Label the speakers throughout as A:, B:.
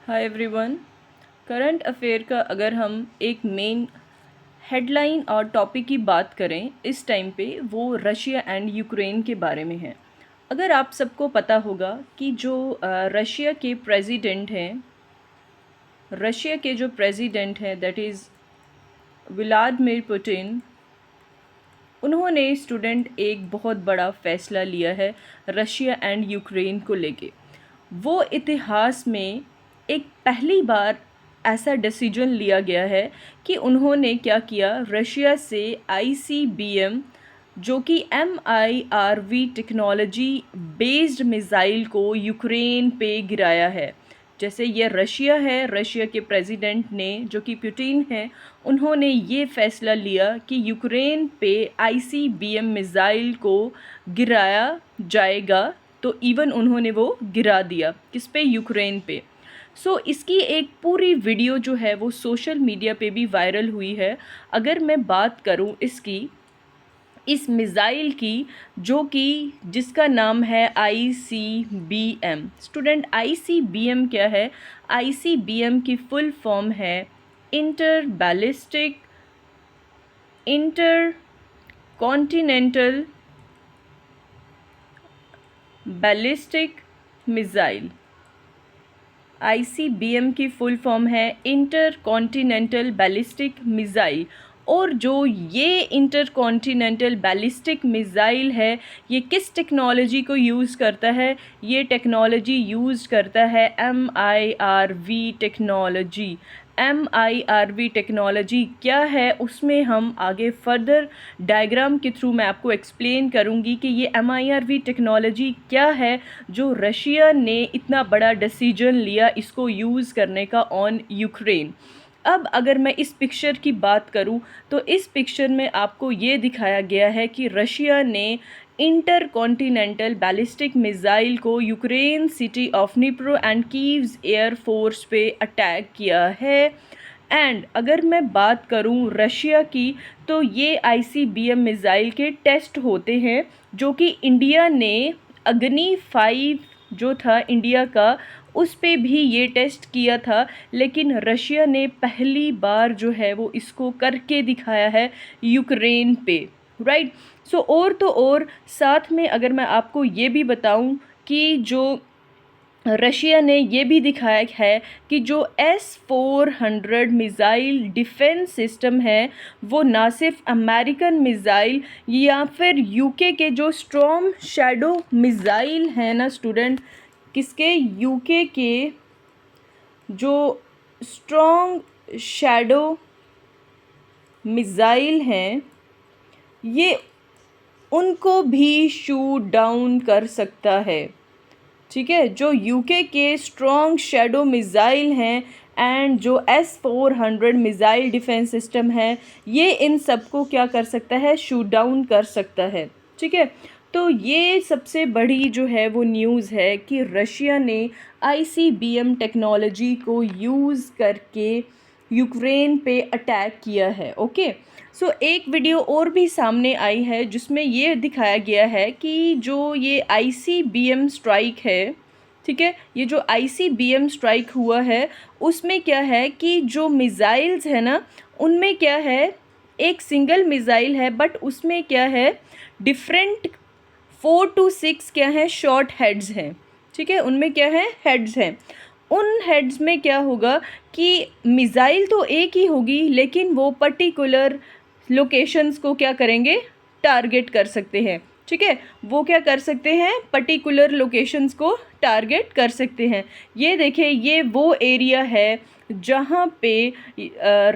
A: Hi everyone. Current affair का अगर हम एक मेन हेडलाइन और टॉपिक की बात करें इस टाइम पे वो रशिया एंड यूक्रेन के बारे में है। अगर आप सबको पता होगा कि जो रशिया के जो प्रेसिडेंट हैं दैट इज़ व्लादिमीर पुतिन, उन्होंने स्टूडेंट एक बहुत बड़ा फ़ैसला लिया है रशिया एंड यूक्रेन को लेके। वो इतिहास में एक पहली बार ऐसा डिसीजन लिया गया है कि उन्होंने क्या किया, रशिया से ICBM जो कि MIRV टेक्नोलॉजी बेस्ड मिज़ाइल को यूक्रेन पे गिराया है। जैसे ये रशिया है, रशिया के प्रेसिडेंट ने जो कि पुतिन हैं, उन्होंने ये फ़ैसला लिया कि यूक्रेन पे ICBM मिज़ाइल को गिराया जाएगा। तो इवन उन्होंने वो गिरा दिया किस पे, यूक्रेन पे। इसकी एक पूरी वीडियो जो है वो सोशल मीडिया पे भी वायरल हुई है। अगर मैं बात करूं इस मिज़ाइल की जो कि जिसका नाम है ICBM। स्टूडेंट, ICBM क्या है? ICBM की फुल फॉर्म है inter continental ballistic missile. ICBM की फुल फॉर्म है इंटर कॉन्टिनेंटल बैलिस्टिक मिज़ाइल। और जो ये इंटर कॉन्टिनेंटल बैलिस्टिक मिज़ाइल है, ये किस टेक्नोलॉजी को यूज़ करता है? ये टेक्नोलॉजी यूज़ करता है MIRV टेक्नोलॉजी। MIRV टेक्नोलॉजी क्या है उसमें हम आगे फर्दर डायग्राम के थ्रू मैं आपको एक्सप्लेन करूंगी कि ये MIRV टेक्नोलॉजी क्या है जो रशिया ने इतना बड़ा डिसीजन लिया इसको यूज़ करने का ऑन यूक्रेन। अब अगर मैं इस पिक्चर की बात करूं तो इस पिक्चर में आपको ये दिखाया गया है कि रशिया ने इंटर कॉन्टिनेंटल बैलिस्टिक मिज़ाइल को Ukraine city of Dnipro and Kyiv's air force पे अटैक किया है। एंड अगर मैं बात करूं रशिया की, तो ये ICBM मिज़ाइल के टेस्ट होते हैं जो कि इंडिया ने अग्नि 5 जो था इंडिया का, उस पे भी ये टेस्ट किया था। लेकिन रशिया ने पहली बार जो है वो इसको करके दिखाया है यूक्रेन पे, राइट। और तो और साथ में अगर मैं आपको ये भी बताऊं कि जो रशिया ने ये भी दिखाया है कि जो S-400 मिज़ाइल डिफेंस सिस्टम है वो ना सिर्फ अमेरिकन मिज़ाइल या फिर UK के जो स्टॉर्म शैडो मिज़ाइल है ना स्टूडेंट, किसके? UK के जो स्ट्रॉन्ग शैडो मिज़ाइल हैं ये उनको भी शूट डाउन कर सकता है। ठीक है, जो UK के स्ट्रॉन्ग शैडो मिज़ाइल हैं एंड जो S-400 मिज़ाइल डिफेंस सिस्टम है, ये इन सबको क्या कर सकता है? शूट डाउन कर सकता है। ठीक है, तो ये सबसे बड़ी जो है वो न्यूज़ है कि रशिया ने ICBM टेक्नोलॉजी को यूज़ करके यूक्रेन पे अटैक किया है। ओके, एक वीडियो और भी सामने आई है जिसमें ये दिखाया गया है कि जो ये ICBM स्ट्राइक है, ठीक है, ये जो ICBM स्ट्राइक हुआ है उसमें क्या है कि जो मिज़ाइल्स है ना उनमें क्या है, एक सिंगल मिज़ाइल है बट उसमें क्या है, डिफरेंट 4 to 6 क्या है, शॉर्ट हेड्स हैं। ठीक है, उनमें क्या है, हेड्स हैं। उन हेड्स में क्या होगा कि मिज़ाइल तो एक ही होगी लेकिन वो पर्टिकुलर लोकेशंस को क्या करेंगे, टारगेट कर सकते हैं। ठीक है, वो क्या कर सकते हैं, पर्टिकुलर लोकेशंस को टारगेट कर सकते हैं। ये देखिए, ये वो एरिया है जहाँ पे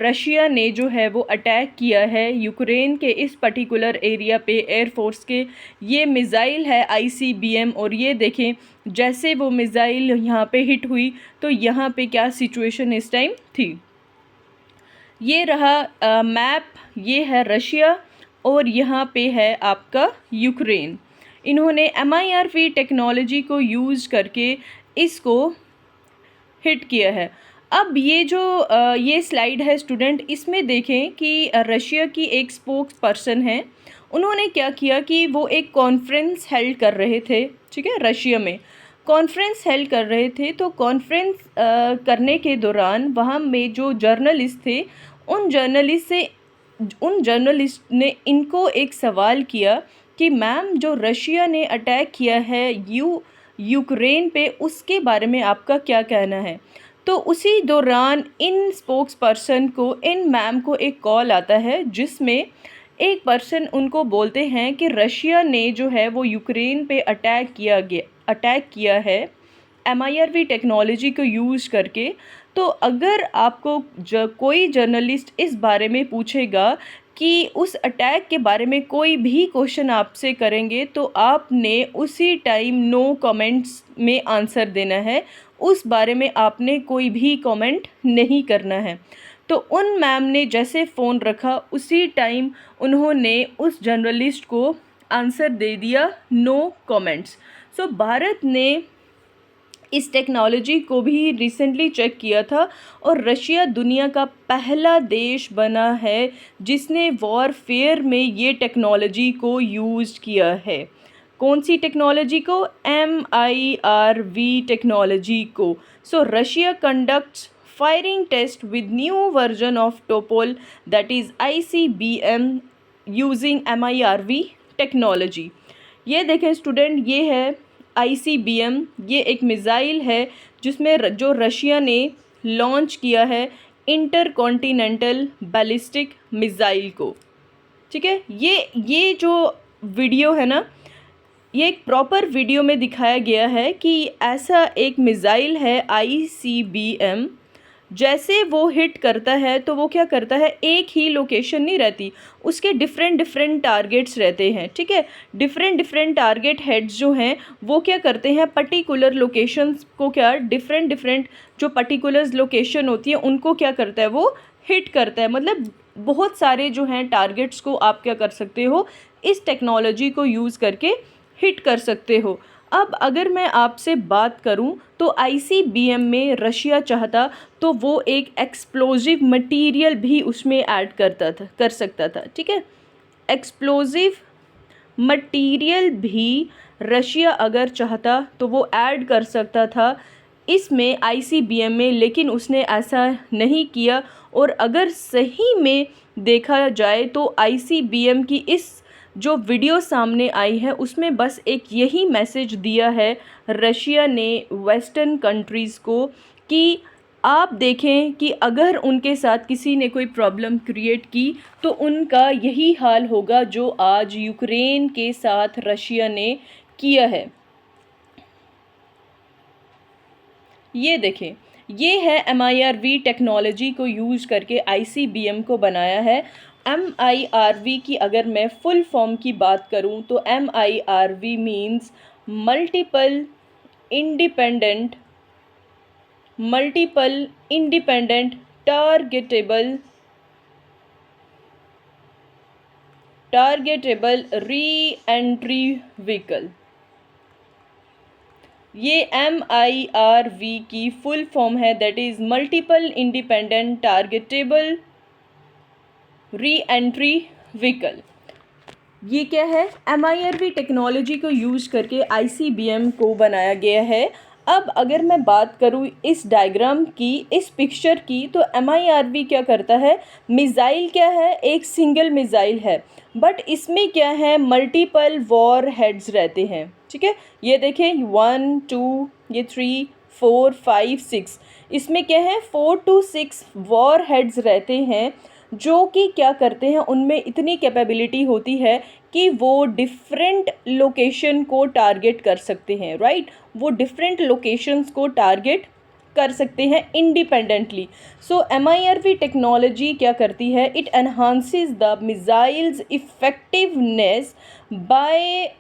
A: रशिया ने जो है वो अटैक किया है यूक्रेन के इस पर्टिकुलर एरिया पे एयरफोर्स के। ये मिज़ाइल है ICBM और ये देखें जैसे वो मिज़ाइल यहाँ पे हिट हुई तो यहाँ पे क्या सिचुएशन इस टाइम थी। ये रहा मैप, ये है रशिया और यहाँ पे है आपका यूक्रेन। इन्होंने MIRV टेक्नोलॉजी को यूज़ करके इसको हिट किया है। अब ये जो ये स्लाइड है स्टूडेंट, इसमें देखें कि रशिया की एक स्पोक्स पर्सन है, उन्होंने क्या किया कि वो एक कॉन्फ्रेंस हेल्ड कर रहे थे, ठीक है, रशिया में। कॉन्फ्रेंस हेल्ड कर रहे थे। तो कॉन्फ्रेंस करने के दौरान वहाँ में जो जर्नलिस्ट थे, उन जर्नलिस्ट ने इनको एक सवाल किया कि मैम, जो रशिया ने अटैक किया है यूक्रेन पे, उसके बारे में आपका क्या कहना है। तो उसी दौरान इन मैम को एक कॉल आता है, जिसमें एक पर्सन उनको बोलते हैं कि रशिया ने जो है वो यूक्रेन पे अटैक किया है MIRV टेक्नोलॉजी को यूज़ करके। तो अगर आपको कोई जर्नलिस्ट इस बारे में पूछेगा कि उस अटैक के बारे में कोई भी क्वेश्चन आपसे करेंगे, तो आपने उसी टाइम नो कमेंट्स में आंसर देना है। उस बारे में आपने कोई भी कमेंट नहीं करना है। तो उन मैम ने जैसे फ़ोन रखा, उसी टाइम उन्होंने उस जर्नलिस्ट को आंसर दे दिया, नो कमेंट्स। सो भारत ने इस टेक्नोलॉजी को भी रिसेंटली चेक किया था, और रशिया दुनिया का पहला देश बना है जिसने वॉरफेयर में ये टेक्नोलॉजी को यूज़ किया है। कौन सी टेक्नोलॉजी को? MIRV टेक्नोलॉजी को। सो Russia conducts firing test with new version of Topol, that is ICBM, using MIRV technology. ये देखें स्टूडेंट, ये है ICBM। ये एक मिज़ाइल है जिसमें जो रशिया ने लॉन्च किया है इंटरकॉन्टिनेंटल बैलिस्टिक मिज़ाइल को। ठीक है, ये जो वीडियो है ना, ये एक प्रॉपर वीडियो में दिखाया गया है कि ऐसा एक मिज़ाइल है ICBM। जैसे वो हिट करता है तो वो क्या करता है, एक ही लोकेशन नहीं रहती, उसके डिफरेंट टारगेट्स रहते हैं। ठीक है, डिफरेंट टारगेट हेड्स जो हैं वो क्या करते हैं, पर्टिकुलर लोकेशंस को डिफरेंट जो पर्टिकुलर लोकेशन होती है उनको क्या करता है, वो हिट करता है। मतलब बहुत सारे जो हैं टारगेट्स को आप क्या कर सकते हो, इस टेक्नोलॉजी को यूज़ करके हिट कर सकते हो। अब अगर मैं आपसे बात करूं तो ICBM में रशिया चाहता तो वो एक एक्सप्लोजिव मटेरियल भी उसमें ऐड कर सकता था। ठीक है, एक्सप्लोजिव मटेरियल भी रशिया अगर चाहता तो वो ऐड कर सकता था इसमें ICBM में, लेकिन उसने ऐसा नहीं किया। और अगर सही में देखा जाए तो ICBM की इस जो वीडियो सामने आई है उसमें बस एक यही मैसेज दिया है रशिया ने वेस्टर्न कंट्रीज़ को कि आप देखें कि अगर उनके साथ किसी ने कोई प्रॉब्लम क्रिएट की तो उनका यही हाल होगा जो आज यूक्रेन के साथ रशिया ने किया है। ये देखें, ये है MIRV टेक्नोलॉजी को यूज़ करके ICBM को बनाया है। MIRV की अगर मैं फुल फॉर्म की बात करूं तो MIRV means multiple independent targetable री एंट्री व्हीकल। ये MIRV की फुल फॉर्म है, that is multiple independent targetable री एंट्री व्हीकल। ये क्या है, MIRV टेक्नोलॉजी को यूज़ करके ICBM को बनाया गया है। अब अगर मैं बात करूँ इस डायग्राम की, इस पिक्चर की, तो MIRV क्या करता है, मिज़ाइल क्या है, एक सिंगल मिज़ाइल है, बट इसमें क्या है, मल्टीपल वॉर हेड्स रहते हैं। ठीक है, ये देखें 1 2 ये 3 4 5 6, इसमें क्या है 4 to 6 वॉर हेड्स रहते हैं, जो कि क्या करते हैं, उनमें इतनी कैपेबिलिटी होती है कि वो डिफरेंट लोकेशन को टारगेट कर सकते हैं। राइट, वो डिफरेंट लोकेशंस को टारगेट कर सकते हैं इंडिपेंडेंटली। सो MIRV टेक्नोलॉजी क्या करती है, it enhances the missiles effectiveness by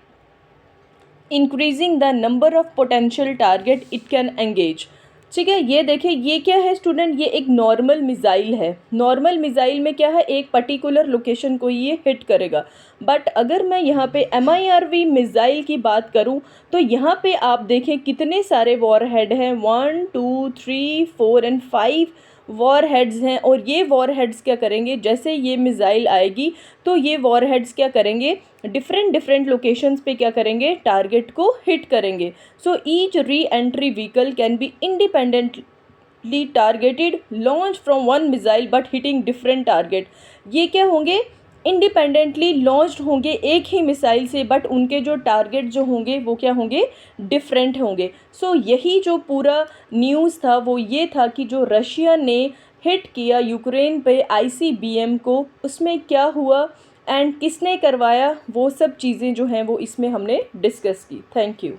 A: increasing the number of potential target it can engage. ठीक है, ये देखें, ये क्या है स्टूडेंट, ये एक नॉर्मल मिज़ाइल है। नॉर्मल मिज़ाइल में क्या है, एक पर्टिकुलर लोकेशन को ये हिट करेगा। बट अगर मैं यहाँ पे MIRV मिज़ाइल की बात करूँ तो यहाँ पे आप देखें कितने सारे वॉरहेड हैं, 1 2 3 4 एंड 5 वॉर हेड्स हैं और ये वॉर हेड्स क्या करेंगे, जैसे ये मिसाइल आएगी तो ये वॉर हेड्स क्या करेंगे, डिफरेंट डिफरेंट लोकेशंस पे क्या करेंगे, टारगेट को हिट करेंगे. So each re entry vehicle can be independently targeted launch from one missile but hitting different target. ये क्या होंगे, इंडिपेंडेंटली लॉन्च्ड होंगे एक ही मिसाइल से, बट उनके जो टारगेट जो होंगे वो क्या होंगे, डिफरेंट होंगे. सो यही जो पूरा न्यूज़ था वो ये था कि जो रशिया ने हिट किया यूक्रेन पे ICBM को, उसमें क्या हुआ एंड किसने करवाया, वो सब चीज़ें जो हैं वो इसमें हमने डिस्कस की. Thank you.